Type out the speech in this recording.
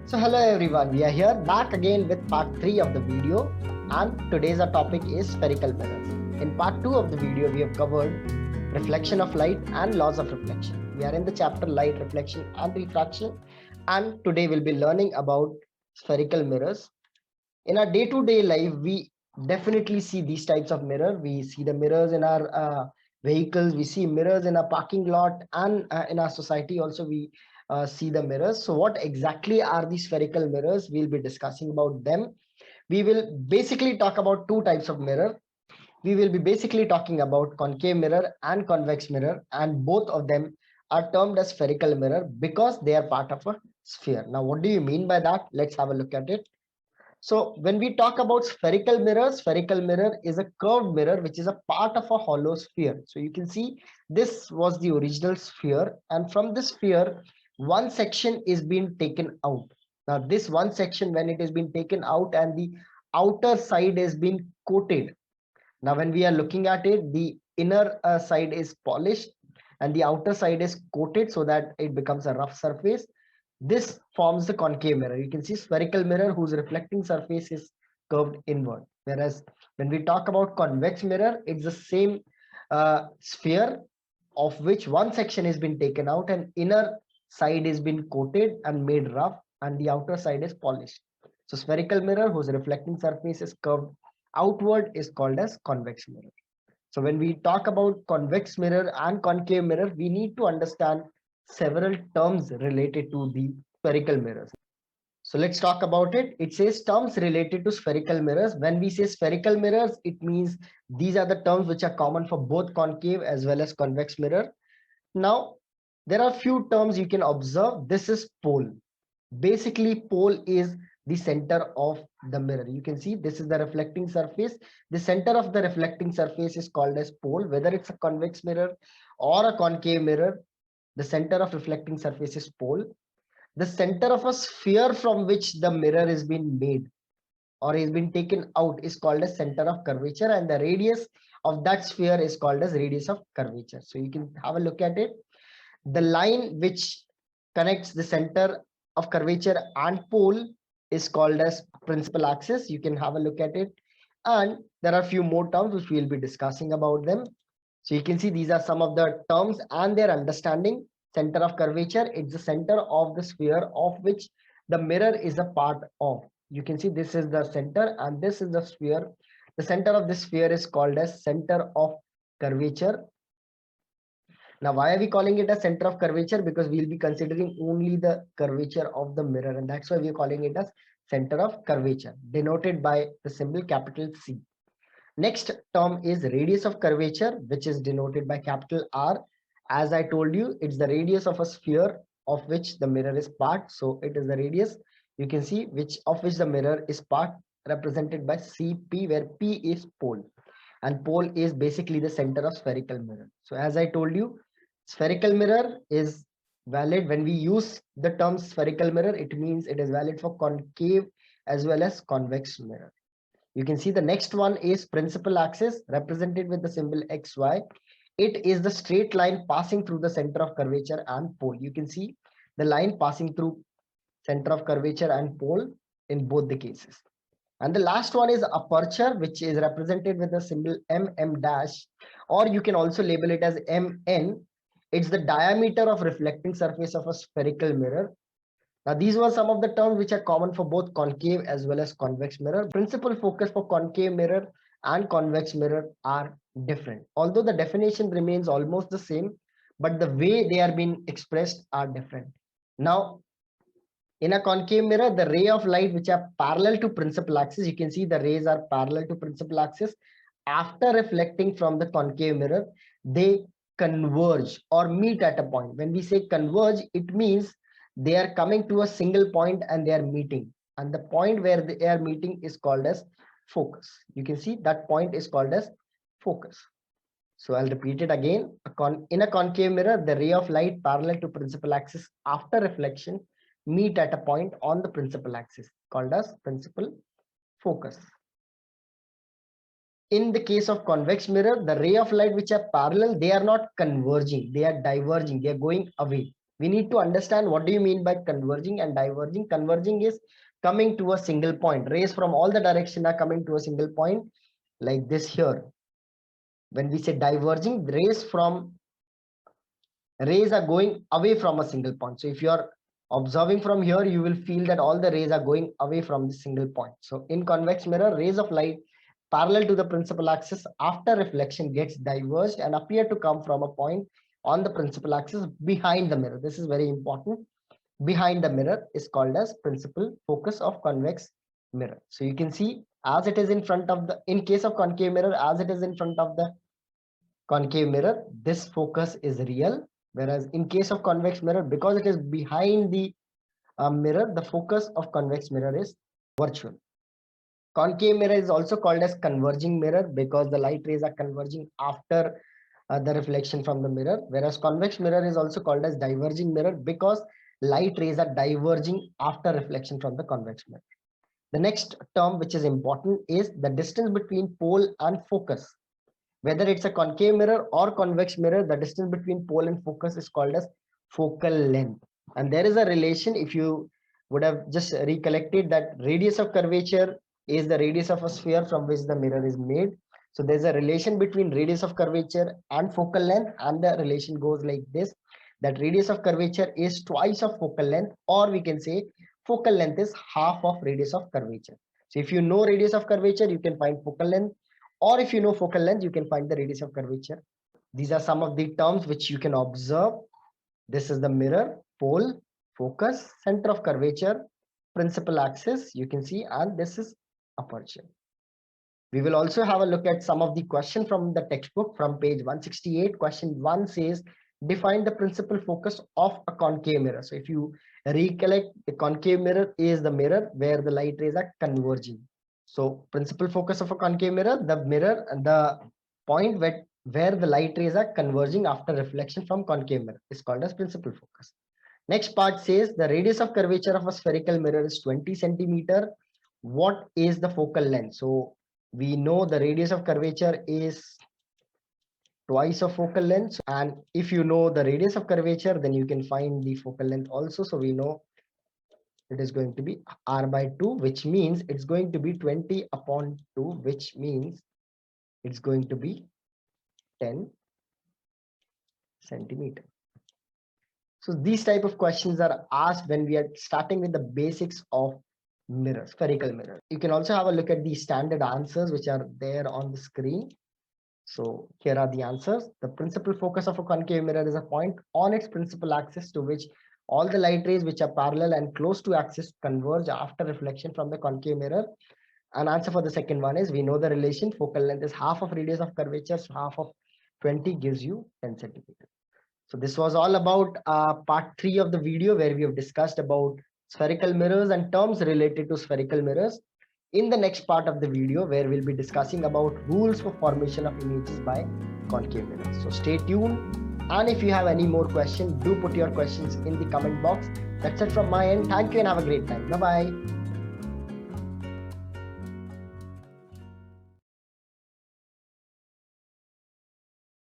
So hello everyone, we are here back again with part 3 of the video, and today's our topic is spherical mirrors. In part 2 of the video we have covered reflection of light and laws of reflection. We are in the chapter light, reflection and refraction, and today we'll be learning about spherical mirrors. In our day-to-day life we definitely see these types of mirror. We see the mirrors in our vehicles, we see mirrors in our parking lot, and in our society also we see the mirrors. So what exactly are these spherical mirrors? We'll be discussing about them. We will basically talk about two types of mirror. We will be basically talking about concave mirror and convex mirror, and both of them are termed as spherical mirror because they are part of a sphere. Now what do you mean by that? Let's have a look at it. So when we talk about spherical mirror is a curved mirror which is a part of a hollow sphere. So you can see this was the original sphere, and from this sphere one section is being taken out. Now this one section, when it is being taken out and the outer side is being coated. Now when we are looking at it, the inner side is polished and the outer side is coated so that it becomes a rough surface. This forms the concave mirror. You can see spherical mirror whose reflecting surface is curved inward. Whereas when we talk about convex mirror, it's the same sphere of which one section has been taken out and inner side is been coated and made rough and the outer side is polished. So spherical mirror whose reflecting surface is curved outward is called as convex mirror. So when we talk about convex mirror and concave mirror, we need to understand several terms related to the spherical mirrors. So let's talk about it. It says terms related to spherical mirrors. When we say spherical mirrors, it means these are the terms which are common for both concave as well as convex mirror. Now, there are few terms you can observe. This is pole. Basically, pole is the center of the mirror. You can see this is the reflecting surface. The center of the reflecting surface is called as pole. Whether it's a convex mirror or a concave mirror, the center of reflecting surface is pole. The center of a sphere from which the mirror is being made or is being taken out is called as center of curvature, and the radius of that sphere is called as radius of curvature. So you can have a look at it. The line which connects the center of curvature and pole is called as principal axis. You can have a look at it, and there are a few more terms which we will be discussing about them. So you can see these are some of the terms and their understanding. Center of curvature, it's the center of the sphere of which the mirror is a part of. You can see this is the center and this is the sphere. The center of this sphere is called as center of curvature. Now, why are we calling it a center of curvature? Because we'll be considering only the curvature of the mirror, and that's why we're calling it as center of curvature, denoted by the symbol capital C. Next term is radius of curvature, which is denoted by capital R. As I told you, it's the radius of a sphere of which the mirror is part. So it is the radius, you can see, which the mirror is part, represented by CP, where P is pole. And pole is basically the center of spherical mirror. So as I told you, spherical mirror is valid. When we use the term spherical mirror, it means it is valid for concave as well as convex mirror. You can see the next one is principal axis, represented with the symbol XY. It is the straight line passing through the center of curvature and pole. You can see the line passing through center of curvature and pole in both the cases. And the last one is aperture, which is represented with the symbol MM dash, or you can also label it as MN. It's the diameter of reflecting surface of a spherical mirror. Now, these were some of the terms which are common for both concave as well as convex mirror. Principal focus for concave mirror and convex mirror are different. Although the definition remains almost the same, but the way they are being expressed are different. Now, in a concave mirror, the ray of light which are parallel to principal axis, you can see the rays are parallel to principal axis. After reflecting from the concave mirror, they converge or meet at a point. When we say converge, it means they are coming to a single point and they are meeting. And the point where they are meeting is called as focus. You can see that point is called as focus. So I'll repeat it again. In a concave mirror, the ray of light parallel to principal axis after reflection meet at a point on the principal axis called as principal focus. In the case of convex mirror, the ray of light which are parallel, they are not converging, they are diverging, they are going away. We need to understand what do you mean by converging and diverging. Converging is coming to a single point. Rays from all the direction are coming to a single point like this here. When we say diverging, rays are going away from a single point. So if you are observing from here, you will feel that all the rays are going away from the single point. So in convex mirror, rays of light parallel to the principal axis after reflection gets diverged and appear to come from a point on the principal axis behind the mirror. This is very important. Behind the mirror is called as principal focus of convex mirror. So you can see as it is in front of the, in case of concave mirror, as it is in front of the concave mirror, this focus is real. Whereas in case of convex mirror, because it is behind the mirror, the focus of convex mirror is virtual. Concave mirror is also called as converging mirror because the light rays are converging after the reflection from the mirror. Whereas convex mirror is also called as diverging mirror because light rays are diverging after reflection from the convex mirror. The next term which is important is the distance between pole and focus. Whether it's a concave mirror or convex mirror, the distance between pole and focus is called as focal length. And there is a relation, if you would have just recollected, that radius of curvature is the radius of a sphere from which the mirror is made. So there's a relation between radius of curvature and focal length, and the relation goes like this, that radius of curvature is twice of focal length, or we can say focal length is half of radius of curvature. So if you know radius of curvature, you can find focal length, or if you know focal length, you can find the radius of curvature. These are some of the terms which you can observe. This is the mirror, pole, focus, center of curvature, principal axis, you can see, and this is aperture. We will also have a look at some of the question from the textbook from page 168. Question 1 says, define the principal focus of a concave mirror. So if you recollect, the concave mirror is the mirror where the light rays are converging. So principal focus of a concave mirror, the point where the light rays are converging after reflection from concave mirror is called as principal focus. Next part says the radius of curvature of a spherical mirror is 20 centimeter. What is the focal length? So we know the radius of curvature is twice of focal length, and if you know the radius of curvature, then you can find the focal length also. So we know it is going to be r by 2, which means it's going to be 20 upon 2, which means it's going to be 10 centimeter. So these type of questions are asked when we are starting with the basics of mirror, spherical mirror. You can also have a look at the standard answers which are there on the screen. So here are the answers. The principal focus of a concave mirror is a point on its principal axis to which all the light rays which are parallel and close to axis converge after reflection from the concave mirror. An answer for the second one is, we know the relation, focal length is half of radius of curvature, so half of 20 gives you 10 centimeters. So this was all about part 3 of the video, where we have discussed about spherical mirrors and terms related to spherical mirrors. In the next part of the video, where we'll be discussing about rules for formation of images by concave mirrors. So stay tuned. And if you have any more questions, do put your questions in the comment box. That's it from my end. Thank you and have a great time. Bye-bye.